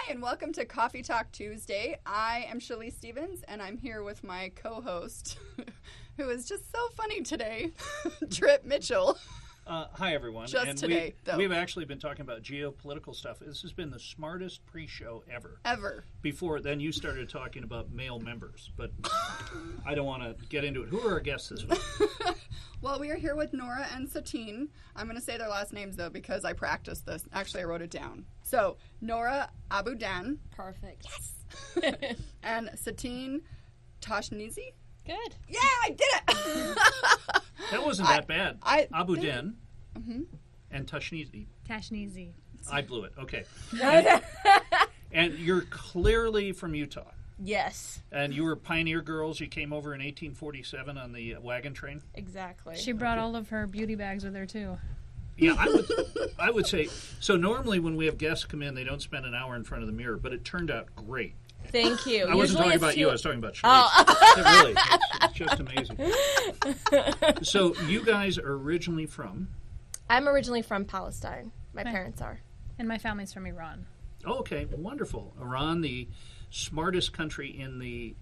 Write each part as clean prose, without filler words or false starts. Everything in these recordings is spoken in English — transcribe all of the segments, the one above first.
Hi, and welcome to Coffee Talk Tuesday. I am Shalise Stevens, and I'm here with my co-host, who is just so funny today, Trip Mitchell. Hi, everyone. Just and today, though. We've actually been talking about geopolitical stuff. This has been the smartest pre-show ever. Ever. Before then, you started talking about male members, but I don't want to get into it. Who are our guests this week? Well, we are here with Nora and Satine. I'm going to say their last names, though, because I practiced this. Actually, I wrote it down. So, Nora Abudan. Perfect. Yes. And Satine Tashnizi. Good. Yeah, I did it! That wasn't that bad. Abu think- Den and Tashnizi. Tashnizi. I blew it. Okay. And you're clearly from Utah. Yes, And you were pioneer girls. You came over in 1847 on the wagon train. exactly. She brought all of her beauty bags with her, too. Yeah, I would say. So normally when we have guests come in, they don't spend an hour in front of the mirror, but it turned out great. Thank you. I wasn't Usually talking it's about you. too- I was talking about Shalise. Really, it's just amazing. So you guys are originally from? I'm originally from Palestine. My Right. parents are. And my family's from Iran. Oh, okay, wonderful. Iran, the smartest country in the.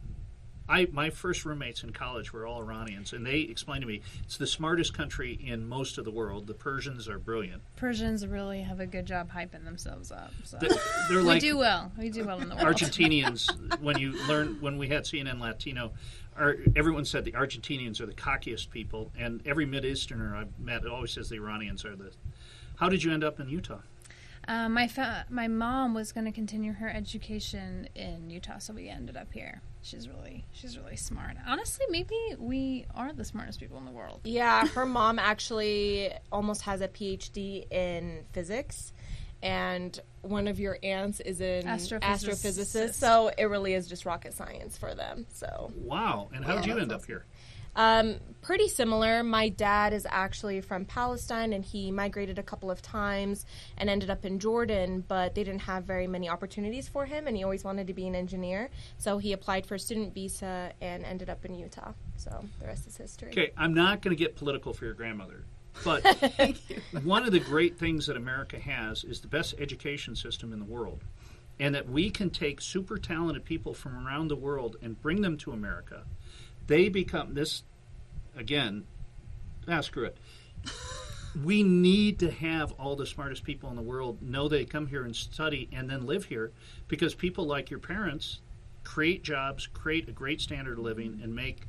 My first roommates in college were all Iranians, and they explained to me it's the smartest country in most of the world. The Persians are brilliant. Persians really have a good job hyping themselves up. So. They're We like do well. We do well in the world. Argentinians. When we had CNN Latino, everyone said the Argentinians are the cockiest people, and every Mid-Easterner I've met always says the Iranians are the. How did you end up in Utah? My mom was going to continue her education in Utah, so we ended up here. She's really smart. Honestly, maybe we are the smartest people in the world. Yeah, her mom actually almost has a PhD in physics, and one of your aunts is an astrophysicist. So it really is just rocket science for them. So Wow! And how did you end up here? pretty similar. My dad is actually from Palestine, and he migrated a couple of times and ended up in Jordan, but they didn't have very many opportunities for him, and he always wanted to be an engineer. So he applied for a student visa and ended up in Utah. So the rest is history. Okay, I'm not going to get political for your grandmother, but one of the great things that America has is the best education system in the world, and that we can take super talented people from around the world and bring them to America. They become this, again, screw it. We need to have all the smartest people in the world know they come here and study and then live here, because people like your parents create jobs, create a great standard of living, and make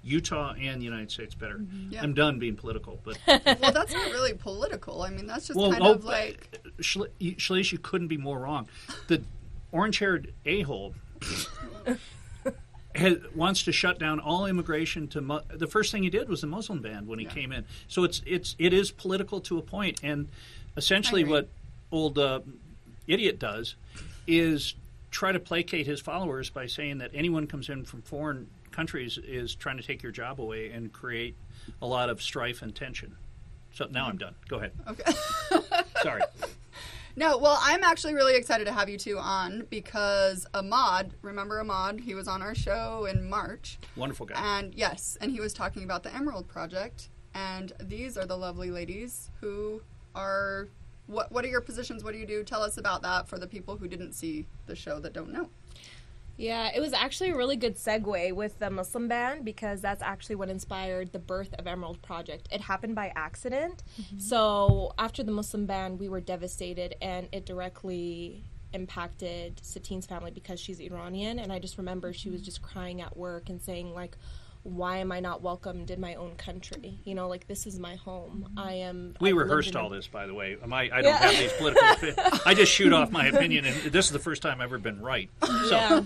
Utah and the United States better. Yeah. I'm done being political, but Well, that's not really political. I mean, that's just kind of like... Shalise, you couldn't be more wrong. The orange-haired a-hole wants to shut down all immigration to the first thing he did was the Muslim ban when he came in. So it is political to a point, and essentially what old idiot does is try to placate his followers by saying that anyone comes in from foreign countries is trying to take your job away and create a lot of strife and tension. So now I'm done. Go ahead. Okay. Sorry. No, well, I'm actually really excited to have you two on because Ahmad, remember Ahmad? He was on our show in March. Wonderful guy. And yes, and he was talking about the Emerald Project. And these are the lovely ladies who are, what are your positions? What do you do? Tell us about that for the people who didn't see the show that don't know. Yeah, it was actually a really good segue with the Muslim ban, because that's actually what inspired the birth of Emerald Project. It happened by accident. So after the Muslim ban, we were devastated, and it directly impacted Satine's family because she's Iranian. And I just remember she was just crying at work and saying, like, why am I not welcomed in my own country? You know, like, this is my home. We I've rehearsed lived in all this, by the way. I don't have these political. I just shoot off my opinion, and this is the first time I've ever been right. So.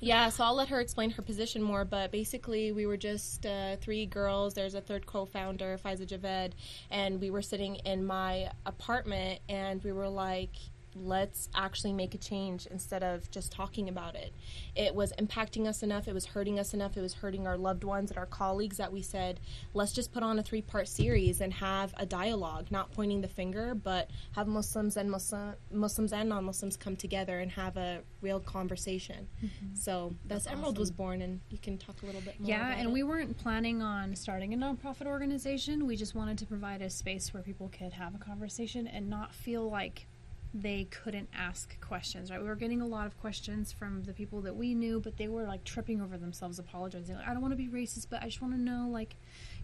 Yeah, so I'll let her explain her position more, but basically we were just three girls. There's a third co-founder, Faiza Javed, and we were sitting in my apartment, and we were like, let's actually make a change instead of just talking about it. It was impacting us enough, it was hurting us enough, it was hurting our loved ones and our colleagues, that we said, let's just put on a 3-part series and have a dialogue, not pointing the finger, but have Muslims and non-Muslims come together and have a real conversation. So that's Emerald awesome. was born, and you can talk a little bit more Yeah, about and it. we weren't planning on starting a nonprofit organization. We just wanted to provide a space where people could have a conversation and not feel like they couldn't ask questions, right? We were getting a lot of questions from the people that we knew, but they were like tripping over themselves, apologizing. Like, I don't want to be racist, but I just want to know, like,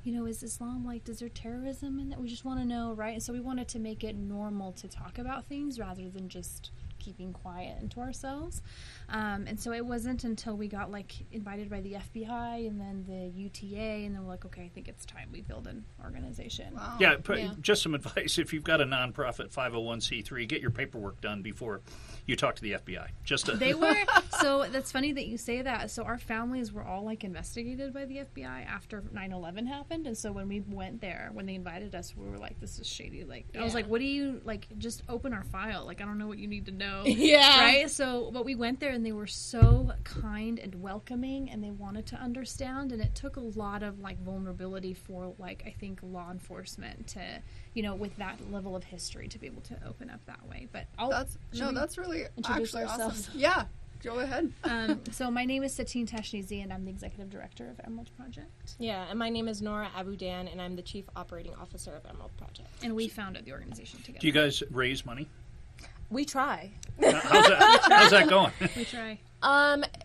you know, is Islam, like, is there terrorism in that? We just want to know, right? And so we wanted to make it normal to talk about things rather than just keeping quiet into ourselves. And so it wasn't until we got like invited by the FBI and then the UTA, and then we're like, okay, I think it's time we build an organization. Wow. Yeah, just some advice. If you've got a nonprofit 501c3, get your paperwork done before you talk to the FBI. They were, so that's funny that you say that. So our families were all like investigated by the FBI after 9/11 happened. And so when we went there, when they invited us, we were like, this is shady. Like, I was like, what do you, like, just open our file. Like, I don't know what you need to know. Yeah. Right? So, but we went there and they were so kind and welcoming and they wanted to understand. And it took a lot of like vulnerability for like, I think law enforcement to, you know, with that level of history to be able to open up that way. But That's really introduce actually ourselves? awesome. Yeah, go ahead. So my name is Satine Tashnizi and I'm the executive director of Emerald Project. Yeah, and my name is Nora Abudan, and I'm the chief operating officer of Emerald Project. And we founded the organization together. Do you guys raise money? We try. How's that going? We try.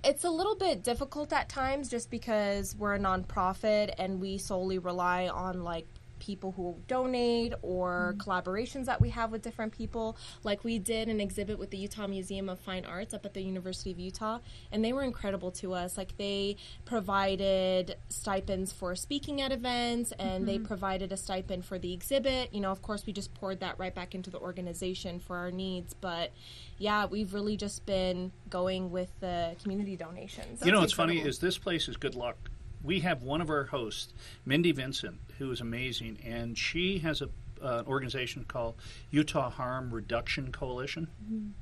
It's a little bit difficult at times just because we're a nonprofit and we solely rely on like people who donate or collaborations that we have with different people. Like we did an exhibit with the Utah Museum of Fine Arts up at the University of Utah, and they were incredible to us. Like they provided stipends for speaking at events, and they provided a stipend for the exhibit. You know, of course, we just poured that right back into the organization for our needs. But yeah, we've really just been going with the community donations. You know what's incredible. funny is this place is good luck. We have one of our hosts, Mindy Vincent, who is amazing, and she has an organization called Utah Harm Reduction Coalition.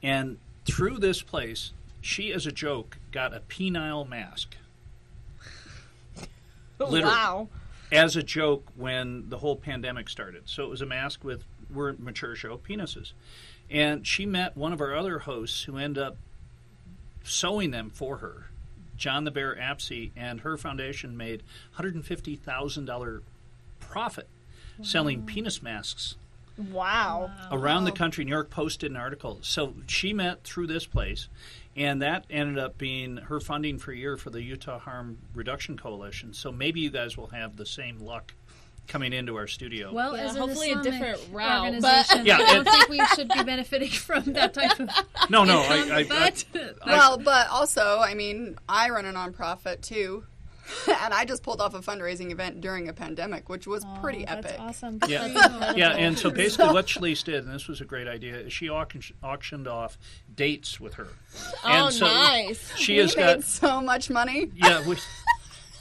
And through this place, she, as a joke, got a penile mask. Literally. Wow. As a joke when the whole pandemic started. So it was a mask with, we're a mature show, penises. And she met one of our other hosts who ended up sewing them for her, John the Bear Apsey, and her foundation made $150,000 profit selling penis masks Wow. around the country. New York Post did an article. So she met through this place, and that ended up being her funding for a year for the Utah Harm Reduction Coalition. So maybe you guys will have the same luck coming into our studio. Well, Yeah, as an hopefully a Islamic different route, organization, Yeah, I don't think we should be benefiting from that type of no, income, But also, I mean, I run a nonprofit too, and I just pulled off a fundraising event during a pandemic, which was pretty that's epic. awesome. Yeah. Good for you. Yeah, and so basically what Shalise did, and this was a great idea, is she auctioned off dates with her. Oh, And so nice. She We has made got, so much money. yeah,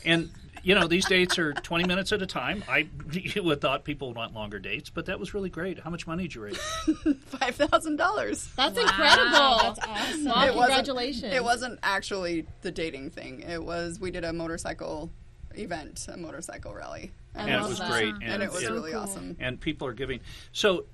and you know, these dates are 20 minutes at a time. I would have thought people would want longer dates, but that was really great. How much money did you raise? $5,000. That's incredible. That's awesome. Wow, It wasn't- congratulations. It wasn't actually the dating thing. It was, we did a motorcycle event, a motorcycle rally. I And it love was that. great. And it was so really cool. awesome. And people are giving. So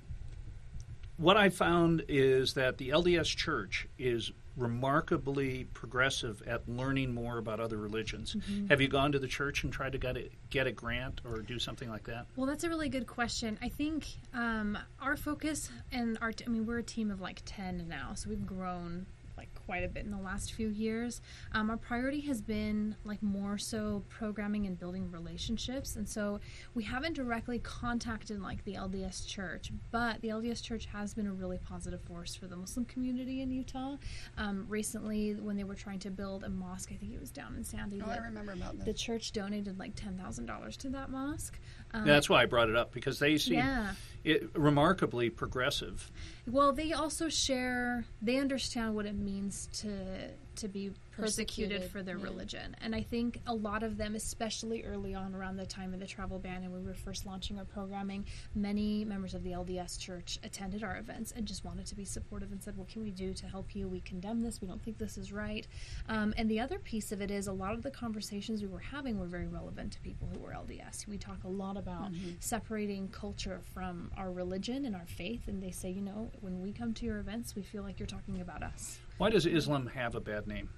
what I found is that the LDS Church is remarkably progressive at learning more about other religions. Have you gone to the church and tried to get a grant or do something like that? Well, that's a really good question. I think our focus and I mean, we're a team of like 10 now, so we've grown like quite a bit in the last few years. Our priority has been like more so programming and building relationships, and so we haven't directly contacted like the LDS Church, but the LDS Church has been a really positive force for the Muslim community in Utah. Recently, when they were trying to build a mosque, I think it was down in Sandy, Oh, I remember about the that. church donated like $10,000 to that mosque. That's why I brought it up, because they seem Yeah. remarkably progressive. Well, they also they understand what it means to be persecuted Persecuted, for their yeah. religion. And I think a lot of them, especially early on around the time of the travel ban and when we were first launching our programming, many members of the LDS Church attended our events and just wanted to be supportive and said, what can we do to help you? We condemn this. We don't think this is right. And the other piece of it is a lot of the conversations we were having were very relevant to people who were LDS. We talk a lot about separating culture from our religion and our faith, and they say, you know, when we come to your events, we feel like you're talking about us. Why does Islam have a bad name?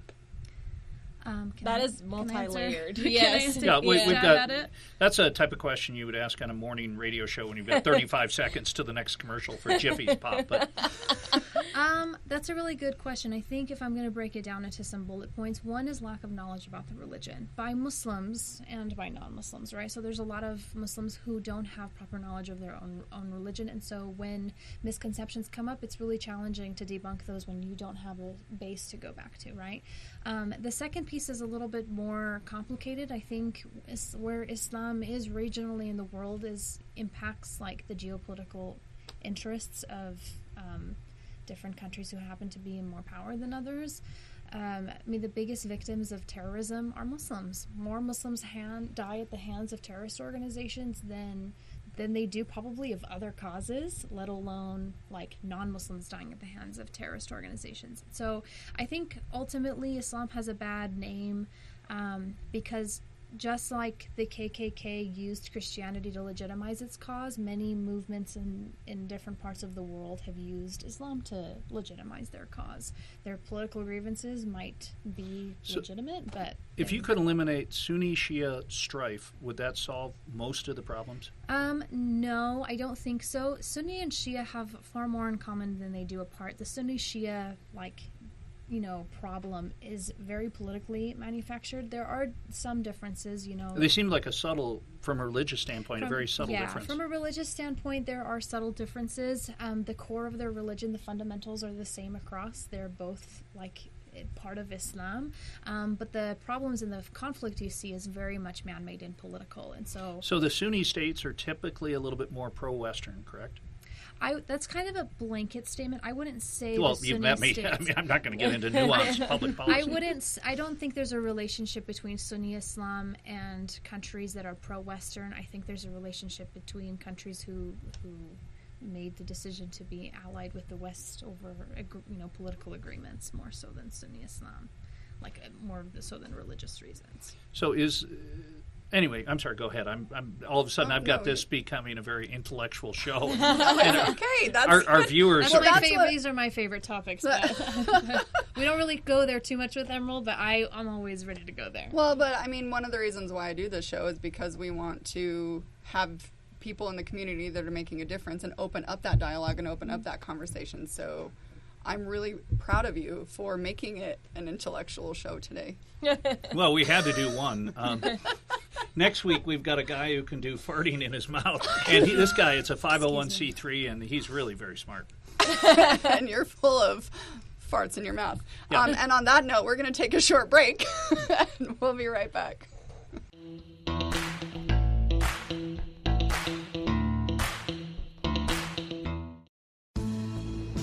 That is can I answer? multi-layered. Can I Yes. answer? Yeah, we've Stab got. at it? That's a type of question you would ask on a morning radio show when you've got 35 seconds to the next commercial for Jiffy's Pop. But That's a really good question. I think if I'm going to break it down into some bullet points, one is lack of knowledge about the religion by Muslims and by non-Muslims, right? So there's a lot of Muslims who don't have proper knowledge of their own religion, and so when misconceptions come up, it's really challenging to debunk those when you don't have a base to go back to, right? The second piece is a little bit more complicated. I think where Islam is regionally in the world impacts like the geopolitical interests of different countries who happen to be in more power than others. I mean, the biggest victims of terrorism are Muslims. More Muslims die at the hands of terrorist organizations than they do probably of other causes, let alone like non-Muslims dying at the hands of terrorist organizations. So I think ultimately Islam has a bad name because just like the KKK used Christianity to legitimize its cause, many movements in different parts of the world have used Islam to legitimize their cause. Their political grievances might be legitimate, but... if you could eliminate Sunni-Shia strife, would that solve most of the problems? No, I don't think so. Sunni and Shia have far more in common than they do apart. The Sunni-Shia, problem is very politically manufactured. There are some differences, They seem like from a religious standpoint, a very subtle difference. From a religious standpoint, there are subtle differences. The core of their religion, the fundamentals are the same across. They're both part of Islam, but the problems in the conflict you see is very much man-made and political, and so the Sunni states are typically a little bit more pro-Western, correct? That's kind of a blanket statement. I wouldn't say. Well, the Sunni states, I'm not going to get into nuanced public policy. I don't think there's a relationship between Sunni Islam and countries that are pro-Western. I think there's a relationship between countries who made the decision to be allied with the West over political agreements more so than Sunni Islam, more so than religious reasons. So anyway, I'm sorry. Go ahead. I'm all of a sudden I've got this becoming a very intellectual show. Okay, that's our viewers. These are my favorite topics. But we don't really go there too much with Emerald, but I'm always ready to go there. Well, but I mean, one of the reasons why I do this show is because we want to have people in the community that are making a difference and open up that dialogue and open up that conversation. So I'm really proud of you for making it an intellectual show today. Well, we had to do one. Next week, we've got a guy who can do farting in his mouth. And this guy, it's a 501c3, and he's really very smart. And you're full of farts in your mouth. Yeah. And on that note, we're going to take a short break. And we'll be right back.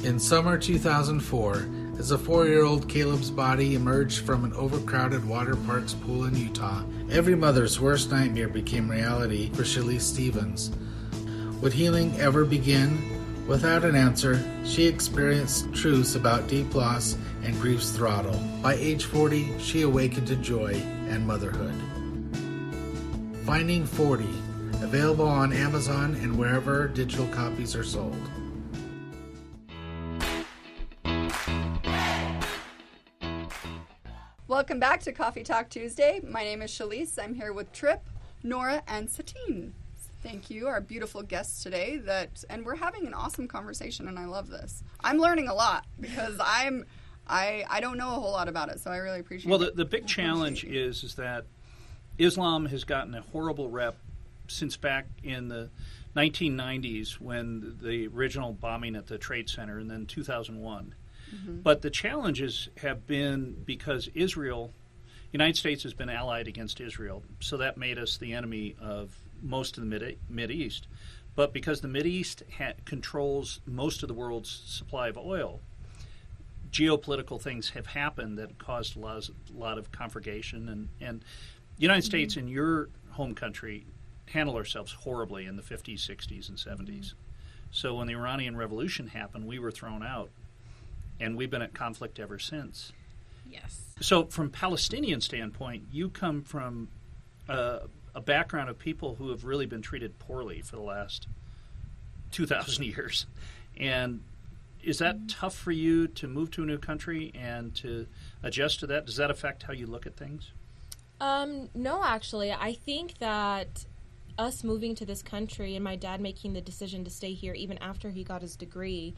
In summer 2004, as a 4-year-old Caleb's body emerged from an overcrowded water park's pool in Utah, every mother's worst nightmare became reality for Shalise Stevens. Would healing ever begin? Without an answer, she experienced truths about deep loss and grief's throttle. By age 40, she awakened to joy and motherhood. Finding 40, available on Amazon and wherever digital copies are sold. Welcome back to Coffee Talk Tuesday. My name is Shalise. I'm here with Trip, Nora, and Satine. Thank you, our beautiful guests today. And we're having an awesome conversation, and I love this. I'm learning a lot because I don't know a whole lot about it, so I really appreciate it. Well, the big challenge is that Islam has gotten a horrible rep since back in the 1990s when the original bombing at the Trade Center, and then 2001. Mm-hmm. But the challenges have been because United States has been allied against Israel, so that made us the enemy of most of the Mideast. But because the Mideast controls most of the world's supply of oil, geopolitical things have happened that caused a lot of conflagration. And the United States in your home country handled ourselves horribly in the 50s, 60s, and 70s. So when the Iranian Revolution happened, we were thrown out. And we've been at conflict ever since. Yes. So from Palestinian standpoint, you come from a background of people who have really been treated poorly for the last 2,000 years. And is that tough for you to move to a new country and to adjust to that? Does that affect how you look at things? No, actually. I think that us moving to this country and my dad making the decision to stay here even after he got his degree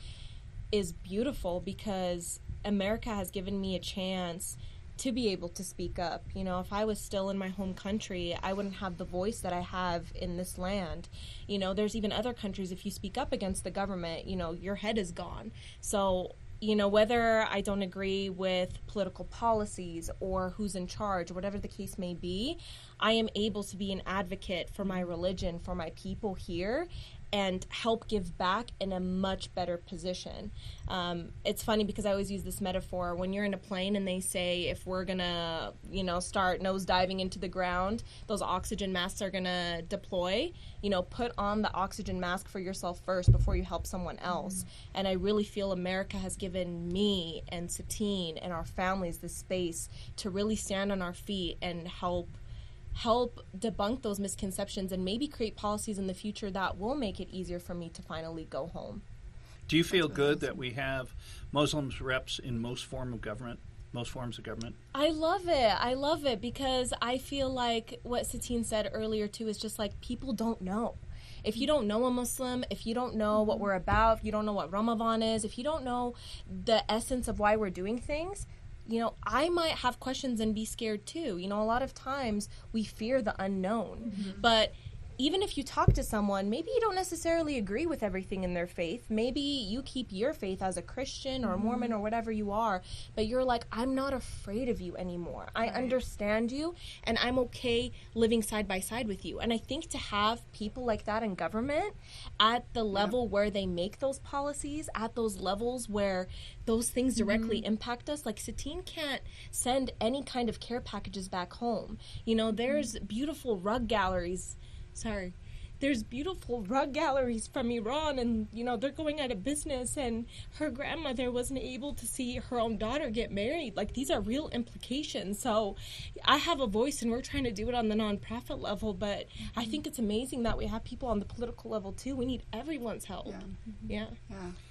is beautiful, because America has given me a chance to be able to speak up. You know, if I was still in my home country, I wouldn't have the voice that I have in this land. You know, there's even other countries, if you speak up against the government, you know, your head is gone. So, you know, whether I don't agree with political policies or who's in charge, or whatever the case may be, I am able to be an advocate for my religion, for my people here, and help give back in a much better position. It's funny because I always use this metaphor. When you're in a plane and they say, if we're going to, you know, start nose diving into the ground, those oxygen masks are going to deploy. You know, put on the oxygen mask for yourself first before you help someone else. And I really feel America has given me and Satine and our families the space to really stand on our feet and help debunk those misconceptions and maybe create policies in the future that will make it easier for me to finally go home. Do you feel good that we have Muslims reps in most forms of government? I love it because I feel like what Satine said earlier too is just like, people don't know. If you don't know a Muslim, if you don't know what we're about, if you don't know what Ramadan is, if you don't know the essence of why we're doing things, you know, I might have questions and be scared too. You know, a lot of times we fear the unknown. But even if you talk to someone, maybe you don't necessarily agree with everything in their faith. Maybe you keep your faith as a Christian or a Mormon or whatever you are, but you're like, I'm not afraid of you anymore. I understand you, and I'm okay living side by side with you. And I think to have people like that in government at the level where they make those policies, at those levels where those things directly impact us, like Satine can't send any kind of care packages back home. You know, there's beautiful rug galleries. There's beautiful rug galleries from Iran, and, you know, they're going out of business, and her grandmother wasn't able to see her own daughter get married. Like, these are real implications. So I have a voice, and we're trying to do it on the nonprofit level, but I think it's amazing that we have people on the political level, too. We need everyone's help. Yeah,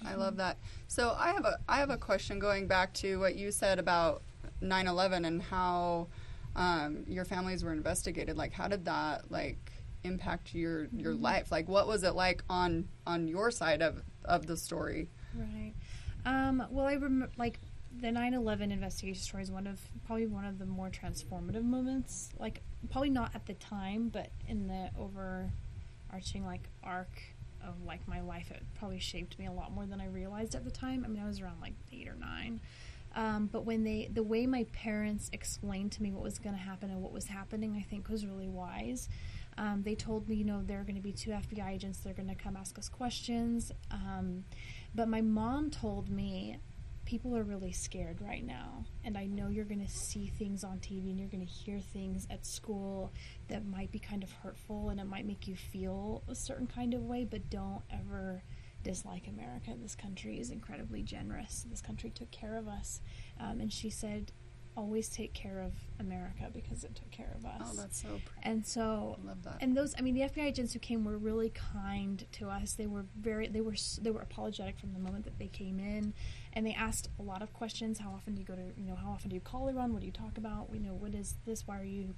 I love that. So I have a question going back to what you said about 9/11 and how your families were investigated. Like, how did that, like, impact your life? Like, what was it like on your side of the story? Right. Well, I remember, like, the 9/11 investigation story is probably one of the more transformative moments. Like, probably not at the time, but in the overarching, like, arc of, like, my life, it probably shaped me a lot more than I realized at the time. I mean, I was around, like, 8 or 9. But when the way my parents explained to me what was going to happen and what was happening, I think was really wise. They told me, you know, there are going to be 2 FBI agents. They're going to come ask us questions. But my mom told me, people are really scared right now. And I know you're going to see things on TV and you're going to hear things at school that might be kind of hurtful and it might make you feel a certain kind of way, but don't ever dislike America. This country is incredibly generous. This country took care of us. And she said, always take care of America because it took care of us. Oh, that's so pretty. And so, I love that. And those, I mean, the FBI agents who came were really kind to us. They were apologetic from the moment that they came in, and they asked a lot of questions. How often do you go to, how often do you call Iran? What do you talk about? What is this? Why are you,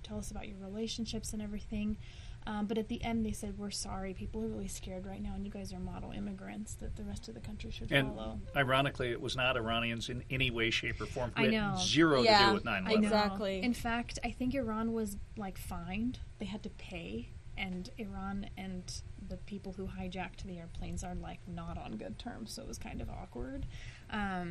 tell us about your relationships and everything. But at the end, they said, we're sorry. People are really scared right now, and you guys are model immigrants that the rest of the country should follow. Ironically, it was not Iranians in any way, shape, or form. I know. Zero to do with 9/11. Exactly. In fact, I think Iran was, like, fined. They had to pay, and Iran and the people who hijacked the airplanes are, like, not on good terms, so it was kind of awkward.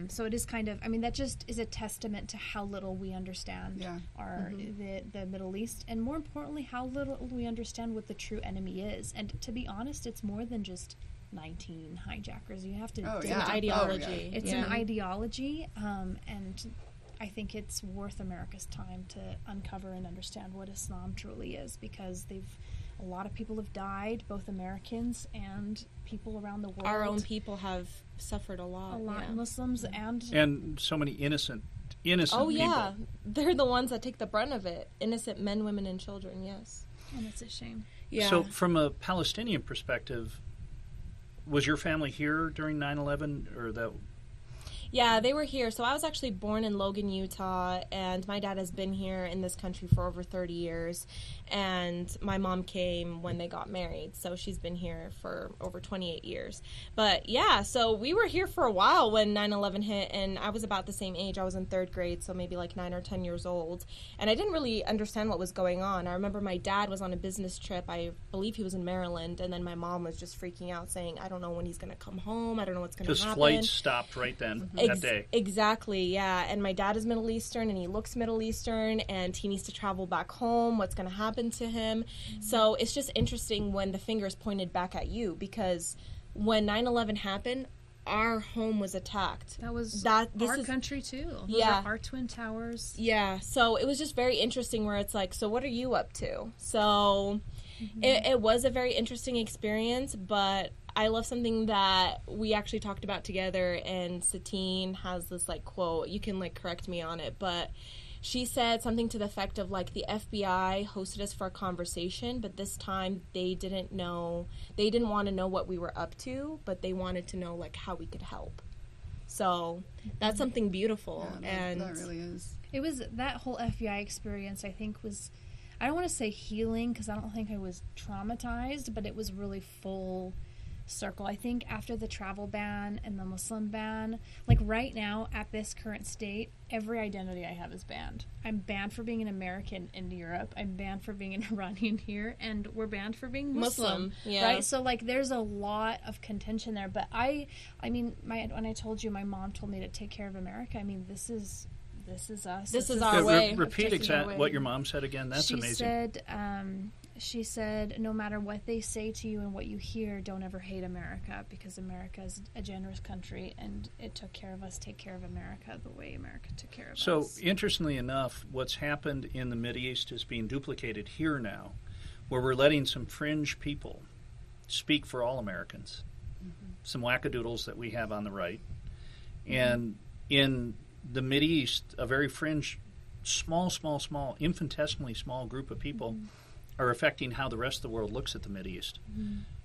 So it is kind of, I mean, that just is a testament to how little we understand the Middle East, and more importantly, how little we understand what the true enemy is. And to be honest, it's more than just 19 hijackers. You have to It's an ideology. It's an ideology, and I think it's worth America's time to uncover and understand what Islam truly is, because a lot of people have died, both Americans and people around the world. Our own people have suffered a lot. Muslims and so many innocent oh, people. yeah. They're the ones that take the brunt of it. Innocent men, women, and children, yes. And it's a shame. Yeah. So from a Palestinian perspective, was your family here during 9/11, or that? Yeah, they were here. So I was actually born in Logan, Utah, and my dad has been here in this country for over 30 years. And my mom came when they got married, so she's been here for over 28 years. But yeah, so we were here for a while when 9/11 hit, and I was about the same age. I was in 3rd grade, so maybe like 9 or 10 years old. And I didn't really understand what was going on. I remember my dad was on a business trip. I believe he was in Maryland, and then my mom was just freaking out, saying, I don't know when he's going to come home. I don't know what's going to happen. Because flights stopped right then. That day. Exactly, yeah. And my dad is Middle Eastern, and he looks Middle Eastern, and he needs to travel back home. What's going to happen to him? So it's just interesting when the finger is pointed back at you, because when 9/11 happened, our home was attacked. That was our our country too. Those Yeah. are our Twin Towers. Yeah, so it was just very interesting where it's like, so what are you up to? So it was a very interesting experience, but I love something that we actually talked about together, and Satine has this like quote, you can like correct me on it, but she said something to the effect of like, the FBI hosted us for a conversation, but this time they didn't want to know what we were up to, but they wanted to know like how we could help. So that's something beautiful. Yeah, and that really is. It was that whole FBI experience, I think, was, I don't want to say healing, because I don't think I was traumatized, but it was really full circle. I think after the travel ban and the Muslim ban, like right now at this current state, every identity I have is banned. I'm banned for being an American in Europe. I'm banned for being an Iranian here, and we're banned for being Muslim. Yeah. Right? So like there's a lot of contention there. But I mean, when I told you my mom told me to take care of America, I mean, this is us. This is our way. Repeat Taking our way. what your mom said again. That's amazing. She said, no matter what they say to you and what you hear, don't ever hate America, because America is a generous country, and it took care of us. Take care of America the way America took care of us. So, interestingly enough, what's happened in the Mideast is being duplicated here now, where we're letting some fringe people speak for all Americans, some wackadoodles that we have on the right. And in the Mideast, a very fringe, small, infinitesimally small group of people are affecting how the rest of the world looks at the Mideast.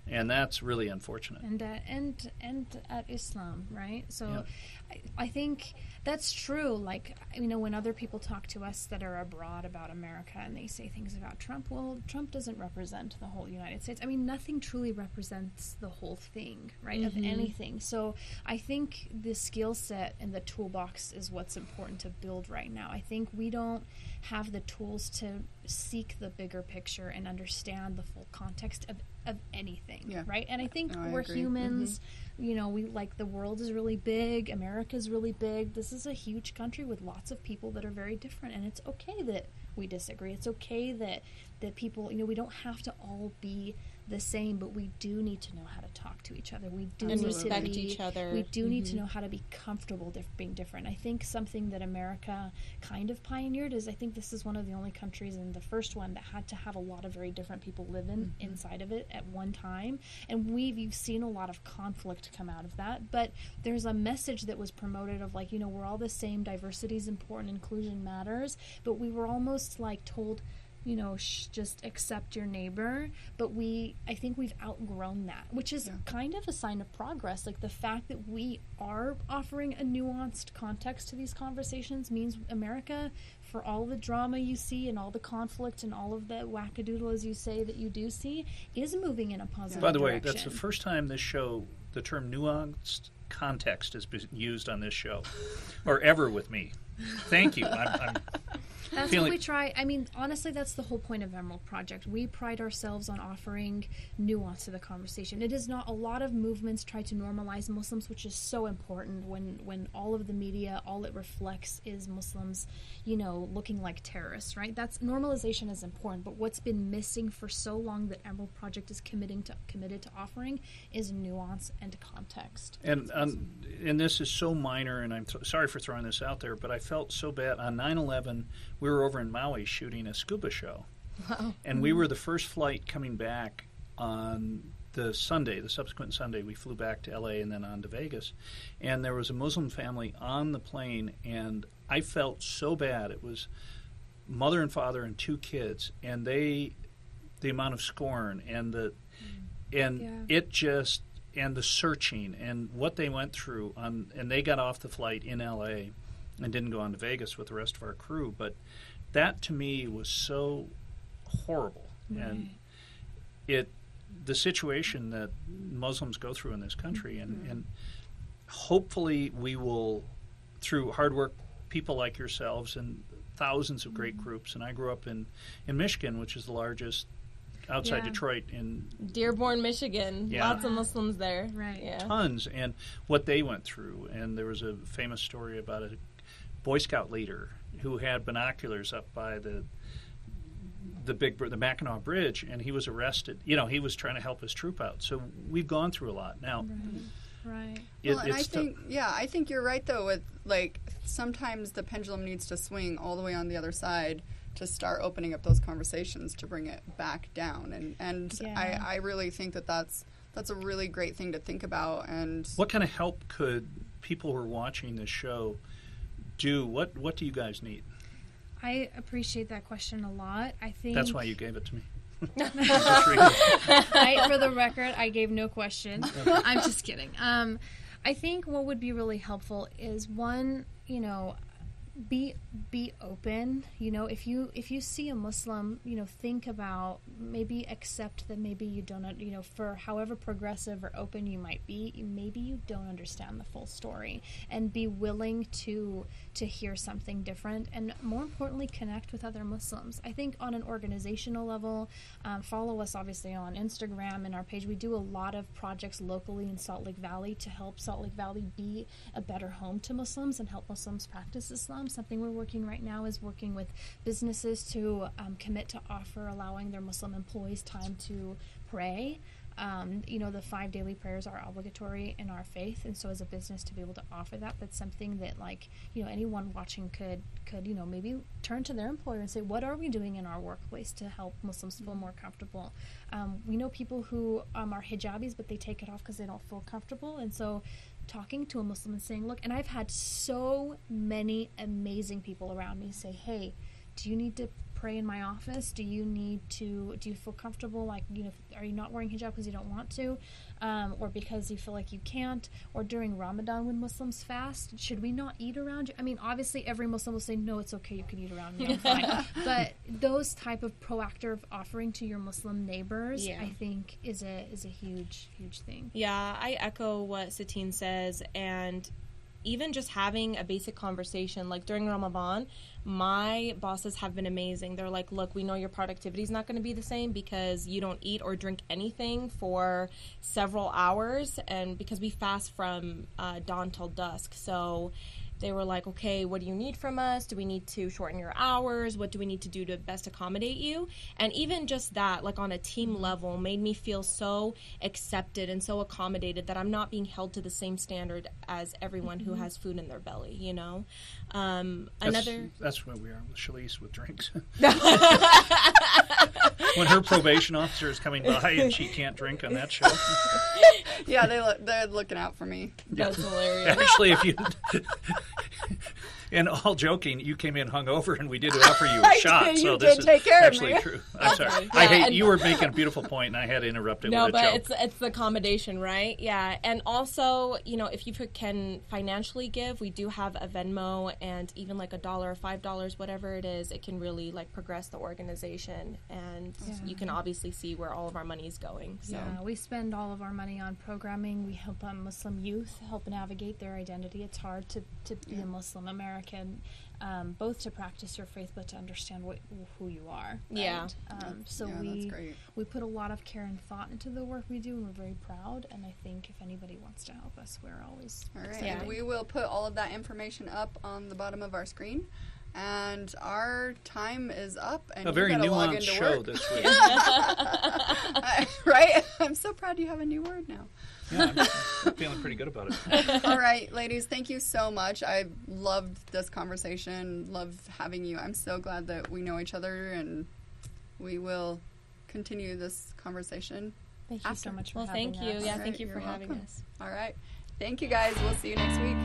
And that's really unfortunate. And at Islam, right? So I think that's true. Like, you know, when other people talk to us that are abroad about America and they say things about Trump, well, Trump doesn't represent the whole United States. I mean, nothing truly represents the whole thing, right, of anything. So I think the skill set and the toolbox is what's important to build right now. I think we don't have the tools to seek the bigger picture and understand the full context of anything, right? And I think we're agree. humans. You know, we like, the world is really big, America's really big. This is a huge country with lots of people that are very different, and it's okay that we disagree. It's okay that people, you know, we don't have to all be the same, but we do need to know how to talk to each other. We do And need respect to be, each other. We do need to know how to be comfortable being different. I think something that America kind of pioneered is, I think this is one of the only countries, and the first one, that had to have a lot of very different people living inside of it at one time. And you've seen a lot of conflict come out of that, but there's a message that was promoted of like, you know, we're all the same, diversity is important, inclusion matters, but we were almost like told, you know, just accept your neighbor. But I think we've outgrown that, which is kind of a sign of progress. Like, the fact that we are offering a nuanced context to these conversations means America, for all the drama you see and all the conflict and all of the wackadoodle, as you say, that you do see, is moving in a positive direction. By the way, that's the first time this show, the term nuanced context has been used on this show, or ever with me. Thank you. I'm That's what we try. I mean, honestly, that's the whole point of Emerald Project. We pride ourselves on offering nuance to the conversation. It is not, a lot of movements try to normalize Muslims, which is so important when all of the media, all it reflects is Muslims, you know, looking like terrorists, right? That's, normalization is important, but what's been missing for so long that Emerald Project is committed to offering is nuance and context. And this is so minor, and I'm sorry for throwing this out there, but I felt so bad. On 9/11, we were over in Maui shooting a scuba show. Wow. And we were the first flight coming back on the subsequent Sunday. We flew back to L.A. and then on to Vegas. And there was a Muslim family on the plane, and I felt so bad. It was mother and father and 2 kids, and the amount of scorn and it and the searching and what they went through and they got off the flight in LA and didn't go on to Vegas with the rest of our crew, but that to me was so horrible. And the situation that Muslims go through in this country, and hopefully we will, through hard work, people like yourselves and thousands of great groups, and I grew up in Michigan, which is the largest outside Detroit in Dearborn, Michigan. Yeah. Lots of Muslims there. Right. Yeah. tons, and what they went through. And there was a famous story about a Boy Scout leader who had binoculars up by the Mackinac Bridge, and he was arrested. You know, he was trying to help his troop out. So we've gone through a lot. Now, Right. Well, and I think you're right though. With like sometimes the pendulum needs to swing all the way on the other side to start opening up those conversations to bring it back down. And I really think that's a really great thing to think about. And what kind of help could people who are watching this show do? What do you guys need? I appreciate that question a lot. I think That's why you gave it to me. For the record, I gave no question. I'm just kidding. I think what would be really helpful is one, be open. If you see a Muslim, think about, maybe accept that maybe you don't, for however progressive or open you might be, maybe you don't understand the full story, and be willing to hear something different, and more importantly, connect with other Muslims. I think on an organizational level, follow us obviously on Instagram and our page. We do a lot of projects locally in Salt Lake Valley to help Salt Lake Valley be a better home to Muslims and help Muslims practice Islam. Something we're working right now is working with businesses to commit to allowing their Muslim employees time to pray. The 5 daily prayers are obligatory in our faith, and so as a business to be able to offer that's something that anyone watching could maybe turn to their employer and say, what are we doing in our workplace to help Muslims feel more comfortable? We know people who are hijabis, but they take it off because they don't feel comfortable, and so talking to a Muslim and saying, look, and I've had so many amazing people around me say, hey, do you need to pray in my office? Do you feel comfortable? Are you not wearing hijab because you don't want to? Or because you feel like you can't? Or during Ramadan when Muslims fast, should we not eat around you? I mean, obviously every Muslim will say, no, it's okay, you can eat around me, I'm fine. But those type of proactive offering to your Muslim neighbors, I think is a huge, huge thing. Yeah, I echo what Satine says, and even just having a basic conversation, like during Ramadan, my bosses have been amazing. They're like, look, we know your productivity is not going to be the same because you don't eat or drink anything for several hours, and because we fast from dawn till dusk. So they were like, okay, what do you need from us? Do we need to shorten your hours? What do we need to do to best accommodate you? And even just that, like on a team level, made me feel so accepted and so accommodated that I'm not being held to the same standard as everyone who has food in their belly, That's where we are with Shalise with drinks. When her probation officer is coming by and she can't drink on that show. Yeah, they're looking out for me. That's hilarious. Actually, if you... And all joking, you came in hungover, and we did offer you a shot. You so did this take is care of actually me. true. I'm sorry. Yeah, you were making a beautiful point, and I had to interrupt it No, with a but joke. it's the accommodation, right? Yeah, and also, if you can financially give, we do have a Venmo, and even like $1 or $5, whatever it is, it can really progress the organization, and you can obviously see where all of our money is going. So. Yeah, we spend all of our money on programming. We help Muslim youth help navigate their identity. It's hard to be a Muslim American. Both to practice your faith, but to understand who you are. Right? Yeah. That's great. We put a lot of care and thought into the work we do, and we're very proud. And I think if anybody wants to help us, we're always all right. excited. And we will put all of that information up on the bottom of our screen. And our time is up. And A very you gotta log nuanced into show work. this week. Right? I'm so proud you have a new word now. Yeah, I'm feeling pretty good about it. All right, ladies, thank you so much. I loved this conversation, loved having you. I'm so glad that we know each other, and we will continue this conversation. Thank you so much for Well, having thank you. us. Yeah, All thank right, you for you're having welcome. us. All right. Thank you, guys. We'll see you next week.